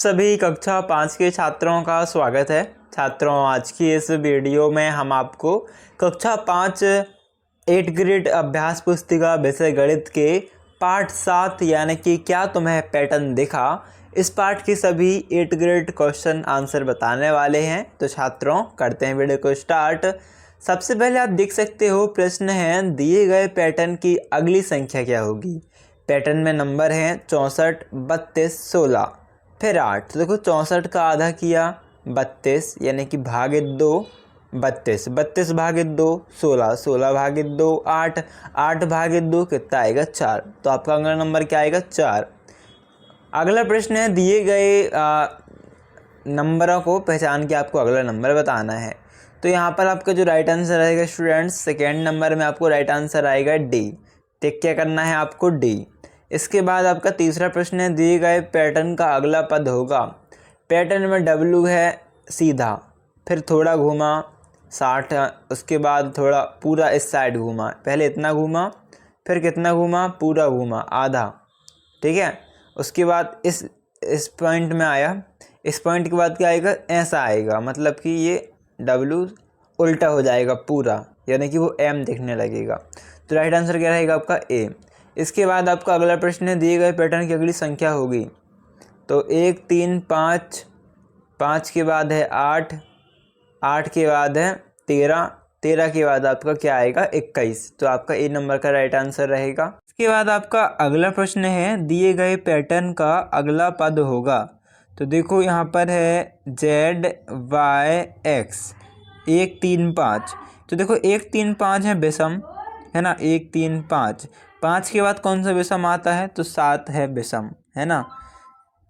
सभी कक्षा 5 के छात्रों का स्वागत है। छात्रों, आज की इस वीडियो में हम आपको कक्षा 5 8 ग्रेड अभ्यास पुस्तिका विषय गणित के पाठ 7 यानी कि क्या तुम्हें पैटर्न दिखा, इस पाठ के सभी 8 ग्रेड क्वेश्चन आंसर बताने वाले हैं। तो छात्रों, करते हैं वीडियो को स्टार्ट। सबसे पहले आप देख सकते हो, प्रश्न है दिए गए पैटर्न की अगली संख्या क्या होगी। पैटर्न में नंबर हैं 64, 32, 16 फिर 8। तो देखो 64 का आधा किया 32 यानी कि भागित 2, 32 32 भागित 2 16, 16 भागित 2 8, 8 भागित 2 कितना आएगा 4। तो आपका अगला नंबर क्या आएगा 4। अगला प्रश्न है दिए गए नंबरों को पहचान के आपको अगला नंबर बताना है। तो यहाँ पर आपका जो राइट आंसर रहेगा स्टूडेंट्स, सेकेंड नंबर में आपको राइट आंसर आएगा डी। टिक क्या करना है आपको डी। इसके बाद आपका तीसरा प्रश्न है दिए गए पैटर्न का अगला पद होगा। पैटर्न में W है सीधा, फिर थोड़ा घूमा 60, उसके बाद थोड़ा पूरा इस साइड घूमा, पहले इतना घूमा फिर कितना घूमा पूरा घूमा आधा, ठीक है। उसके बाद इस पॉइंट में आया, इस पॉइंट के बाद क्या आएगा ऐसा आएगा, मतलब कि ये W उल्टा हो जाएगा पूरा, यानी कि वो M दिखने लगेगा। तो राइट आंसर क्या रहेगा आपका A। इसके बाद आपका अगला प्रश्न है दिए गए पैटर्न की अगली संख्या होगी। तो 1 3 5, 5 के बाद है 8, 8 के बाद है 13, 13 के बाद आपका क्या आएगा 21। तो आपका ए नंबर का राइट आंसर रहेगा। इसके बाद आपका अगला प्रश्न है दिए गए पैटर्न का अगला पद होगा। तो देखो यहाँ पर है Z Y X 1 3 5। तो देखो 1 3 5 है विषम, है ना। 1 3 5, 5 के बाद कौन सा विषम आता है तो 7 है विषम, है ना।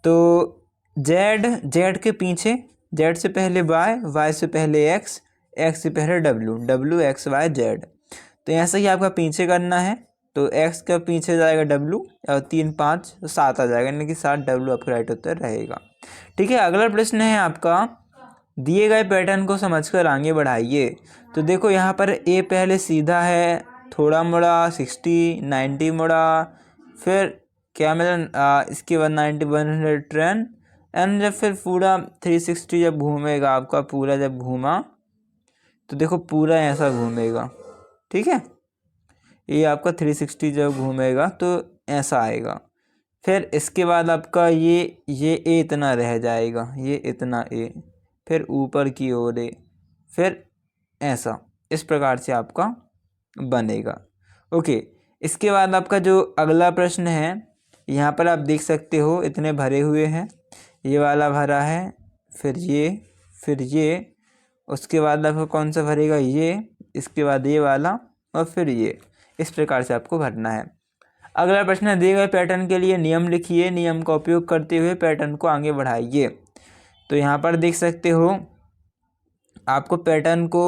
तो Z के पीछे, Z से पहले Y से पहले X से पहले W X Y Z। तो ऐसा ही आपका पीछे करना है। तो X का पीछे जाएगा W और 3 5 7 आ जाएगा, यानी कि 7 W आपका राइट उत्तर रहेगा। ठीक है। अगला प्रश्न है आपका दिए गए पैटर्न को समझकर आगे बढ़ाइए। तो देखो यहाँ पर A पहले सीधा है, थोड़ा मुड़ा 60 90 मुड़ा, फिर क्या मिला इसके बाद 90 110 एंड जब फिर पूरा 360 जब घूमेगा आपका पूरा, जब घूमा तो देखो पूरा ऐसा घूमेगा, ठीक है। ये आपका 360 जब घूमेगा तो ऐसा आएगा। फिर इसके बाद आपका ये ए इतना रह जाएगा, ये इतना ए, फिर ऊपर की ओर ए, फिर ऐसा, इस प्रकार से आपका बनेगा। ओके। इसके बाद आपका जो अगला प्रश्न है, यहाँ पर आप देख सकते हो इतने भरे हुए हैं, ये वाला भरा है, फिर ये, उसके बाद आपको कौन सा भरेगा ये, इसके बाद ये वाला और फिर ये, इस प्रकार से आपको भरना है। अगला प्रश्न है दिए गए पैटर्न के लिए नियम लिखिए, नियम का उपयोग करते हुए पैटर्न को आगे बढ़ाइए। तो यहाँ पर देख सकते हो आपको पैटर्न को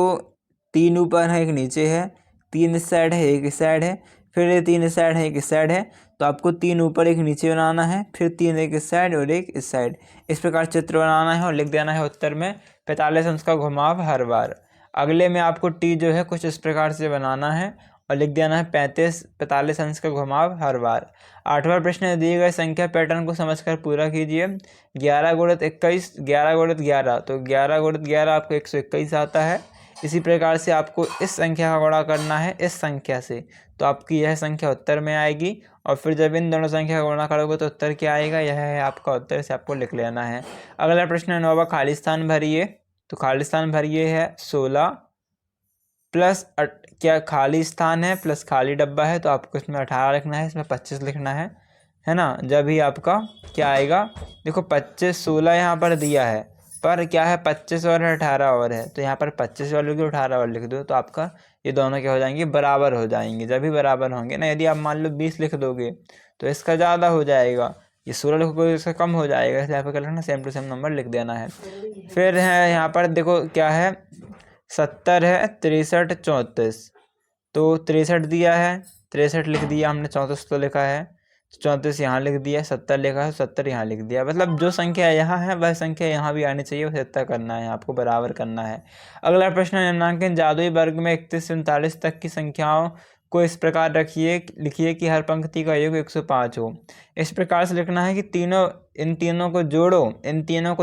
3 ऊपर है, 1 नीचे है, 3 इस साइड है, 1 इस साइड है, फिर ये 3 इस साइड है, 1 इस साइड है। तो आपको 3 ऊपर 1 नीचे बनाना है, फिर 3 एक इस साइड और 1 इस साइड, इस प्रकार चित्र बनाना है और लिख देना है उत्तर में 45 अंश का घुमाव हर बार। अगले में आपको टी जो है कुछ इस प्रकार से बनाना है और लिख देना है 45 अंश का घुमाव हर बार। 8वां प्रश्न है दिए गए संख्या पैटर्न को समझकर पूरा कीजिए। 11 गुणित 21, 11 गुणित 11, तो 11 गुणित 11 आपको 121 आता है। इसी प्रकार से आपको इस संख्या का गुणा करना है इस संख्या से, तो आपकी यह संख्या उत्तर में आएगी। और फिर जब इन दोनों संख्या का गुणा करोगे तो उत्तर क्या आएगा, यह है आपका उत्तर, से आपको लिख लेना है। अगला प्रश्न है 9वां खाली स्थान भरिए। तो खाली स्थान भरिए है 16 प्लस क्या खाली स्थान है प्लस खाली डब्बा है, तो आपको इसमें 18 लिखना है, इसमें 25 लिखना है ना। जब ही आपका क्या आएगा, देखो 25 16 यहाँ पर दिया है, पर क्या है 25 और 18 और है, तो यहाँ पर 25 और लिख दो 18 और लिख दो, तो आपका ये दोनों क्या हो जाएंगे बराबर हो जाएंगे। जब भी बराबर होंगे ना, यदि आप मान लो 20 लिख दोगे तो इसका ज़्यादा हो जाएगा, ये 16 लिखोगे तो इसका कम हो जाएगा, इसलिए यहाँ पर क्या लिखना सेम टू सेम नंबर लिख देना है। फिर है यहाँ पर देखो क्या है 70 है 63 34, तो 63 दिया है 63 लिख दिया हमने, 34 तो लिखा है, 34 यहाँ लिख दिया, 70 लिखा है 70 यहाँ लिख दिया। मतलब जो संख्या यहाँ है वह संख्या यहाँ भी आनी चाहिए, वह इतना करना है आपको, बराबर करना है। अगला प्रश्न निम्नांकित जादुई वर्ग में 31 से 39 तक की संख्याओं को इस प्रकार लिखिए कि हर पंक्ति का योग 105 हो। इस प्रकार से लिखना है कि इन तीनों को जोड़ो और इन तीनों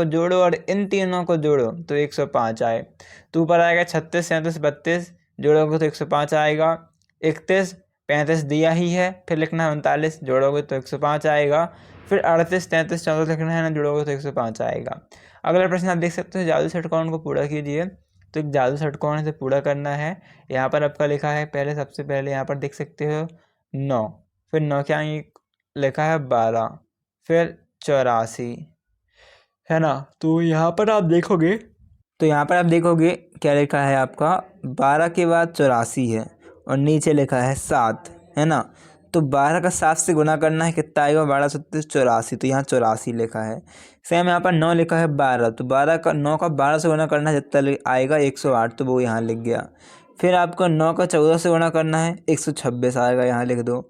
को जोड़ो तो 105 आए। तो ऊपर आएगा 36, 37, 32 जोड़ोगे तो 105 आएगा। 31, 35 दिया ही है, फिर लिखना है 39 जोड़ोगे तो 105 आएगा। फिर 38, 33, 34 लिखना है ना, जोड़ोगे तो 105 आएगा। अगला प्रश्न आप देख सकते हो, जादू षटकोण को पूरा कीजिए। तो एक जादू षटकोण से पूरा करना है। यहाँ पर आपका लिखा है सबसे पहले यहाँ पर देख सकते हो 9, फिर 9 क्या लिखा है 12, फिर 84 है ना। तो यहाँ पर आप देखोगे क्या लिखा है आपका 12 के बाद 84 है और नीचे लिखा है 7 है ना। तो 12 का 7 से गुना करना है, कितना आएगा 12 सत्तर 84, तो यहाँ 84 लिखा है। सेम यहाँ पर 9 लिखा है 12, तो 9 का 12 से गुना करना है, जितना आएगा 108, तो वो यहाँ लिख गया। फिर आपको 9 का 14 से गुना करना है 126 आएगा, यहाँ लिख दो।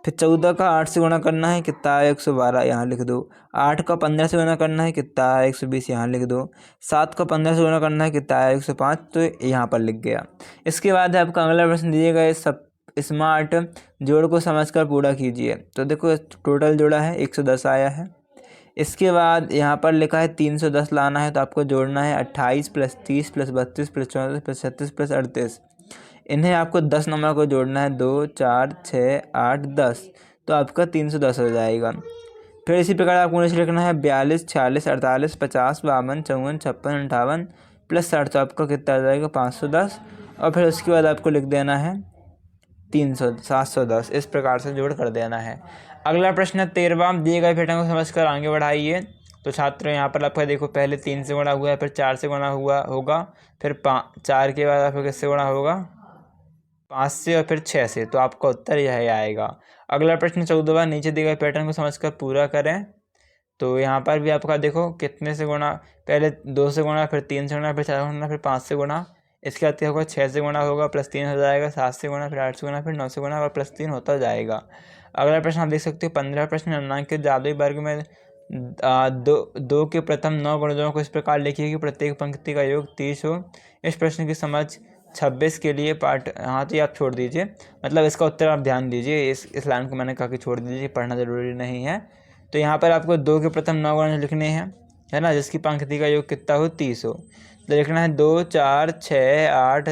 फिर 14 का 8 से गुना करना है, कितना आया 112, यहाँ लिख दो। 8 का 15 से गुना करना है, कितना आया 120, यहाँ लिख दो। 7 का 15 से गुना करना है, कितना आया 105, तो यहाँ पर लिख गया। इसके बाद आपका अगला प्रश्न दिएगा, सब स्मार्ट जोड़ को समझकर पूरा कीजिए। तो देखो टोटल जोड़ा है 110 आया है। इसके बाद यहाँ पर लिखा है 310 लाना है, तो आपको जोड़ना है 28 + 30 + 32 + 34 + 36 + 38। इन्हें आपको 10 नंबर को जोड़ना है, 2, 4, 6, 8, 10, तो आपका 310 हो जाएगा। फिर इसी प्रकार आपको नीचे लिखना है 42, 46, 48, 50, 52, 54, 56, 58 + 60, तो आपका कितना आ जाएगा 510। और फिर उसके बाद आपको लिख देना है 710, इस प्रकार से जोड़ कर देना है। अगला प्रश्न 13वां, दिए गए पैटर्न को समझकर आगे बढ़ाइए। तो छात्रों यहाँ पर आपका देखो पहले 3 से गुणा हुआ है, फिर 4 से गुणा होगा, फिर 4 के बाद आपको किससे गुणा होगा 5 से, और फिर 6 से, तो आपका उत्तर यही आएगा। अगला प्रश्न 14वां, नीचे दिए गए पैटर्न को समझकर पूरा करें। तो यहाँ पर भी आपका देखो कितने से गुणा, पहले 2 से गुणा, फिर 3 से गुणा, फिर 4 से गुणा, फिर 5 से गुणा। इसके बाद क्या होगा 6 से गुणा होगा, +3 हो जाएगा, 7 से गुणा, फिर 8 से गुणा, फिर 9 से गुणा और +3 होता जाएगा। अगला प्रश्न आप देख सकते हो 15 प्रश्न, निम्नांकित जादुई वर्ग में दो के प्रथम 9 गुणजों को इस प्रकार लिखिए कि प्रत्येक पंक्ति का योग 30 हो। इस प्रश्न की समझ 26 के लिए पार्ट हाँ तो आप छोड़ दीजिए, मतलब इसका उत्तर आप ध्यान दीजिए। इस लाइन को मैंने कहा कि छोड़ दीजिए, पढ़ना ज़रूरी नहीं है। तो यहाँ पर आपको 2 के प्रथम 9 गुण लिखने हैं, है ना, जिसकी पंक्ति का योग कितना हो 30 हो। तो लिखना है 2, 4, 6, 8,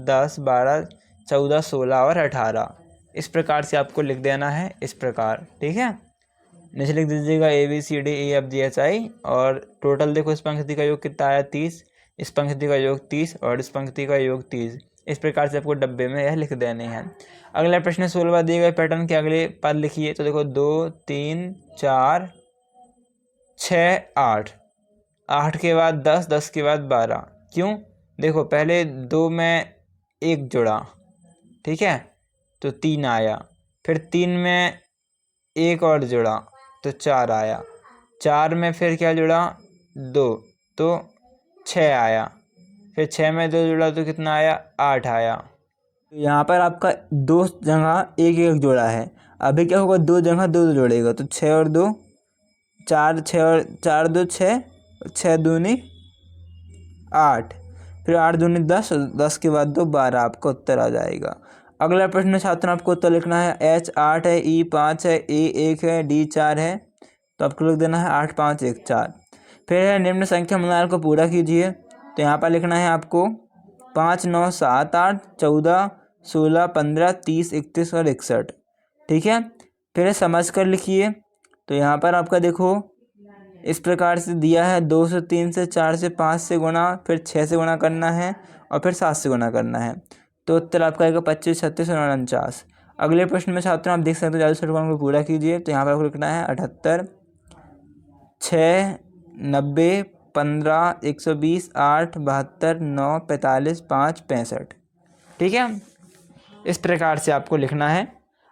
10, 12, 14, 16 और 18। इस प्रकार से आपको लिख देना है, इस प्रकार, ठीक है। नीचे लिख दीजिएगा ABCDEFGHI, और टोटल देखो इस पंक्ति का योग कितना आया 30, इस पंक्ति का योग 30 और इस पंक्ति का योग 30। इस प्रकार से आपको डब्बे में यह लिख देने हैं। अगला प्रश्न 16वां, दिए गए पैटर्न के अगले पद लिखिए। तो देखो 2, 3, 4, 6, 8, 8 के बाद 10, 10 के बाद 12। क्यों, देखो पहले 2 में 1 जुड़ा, ठीक है, तो 3 आया, फिर 3 में 1 और जुड़ा तो 4 आया, 4 में फिर क्या जुड़ा 2 तो 6 आया, फिर 6 में 2 जुड़ा तो कितना आया 8 आया। तो यहाँ पर आपका 2 जगह 1 जोड़ा है, अभी क्या होगा 2 जगह 2 जोड़ेगा, तो 6 और 2 4, 6 और 4 2 6, 6 दूनी 8, फिर 8 दूनी 10, 10 के बाद 2 12, आपका उत्तर आ जाएगा। अगला प्रश्न छात्रों आपको उत्तर लिखना है। H 8 है, E 5 है, A 1 है, D 4 है, तो आपको लिख देना है 8 5 1 4। फिर है निम्न संख्या मुनार को पूरा कीजिए। तो यहाँ पर लिखना है आपको 5 9 7 8 14 16 15 30 31 और 61, ठीक है। फिर समझ कर लिखिए। तो यहाँ पर आपका देखो इस प्रकार से दिया है 2 से 3 से 4 से 5 से गुणा, फिर 6 से गुणा करना है और फिर 7 से गुणा करना है, तो उत्तर आपका आएगा 25 36 और 49। अगले प्रश्न में छात्रों आप देख सकते हो जादू षटकोण को पूरा कीजिए। तो यहाँ पर आपको लिखना है 78 6 90 15 120 8 72 9 45 5 65, ठीक है। इस प्रकार से आपको लिखना है।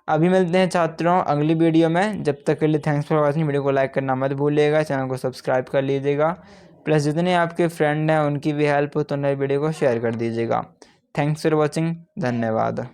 अभी मिलते हैं छात्रों अगली वीडियो में, जब तक के लिए थैंक्स फॉर वॉचिंग। वीडियो को लाइक करना मत भूलिएगा, चैनल को सब्सक्राइब कर लीजिएगा, प्लस जितने आपके फ्रेंड हैं उनकी भी हेल्प हो तो नई वीडियो को शेयर कर दीजिएगा। थैंक्स फॉर वॉचिंग, धन्यवाद।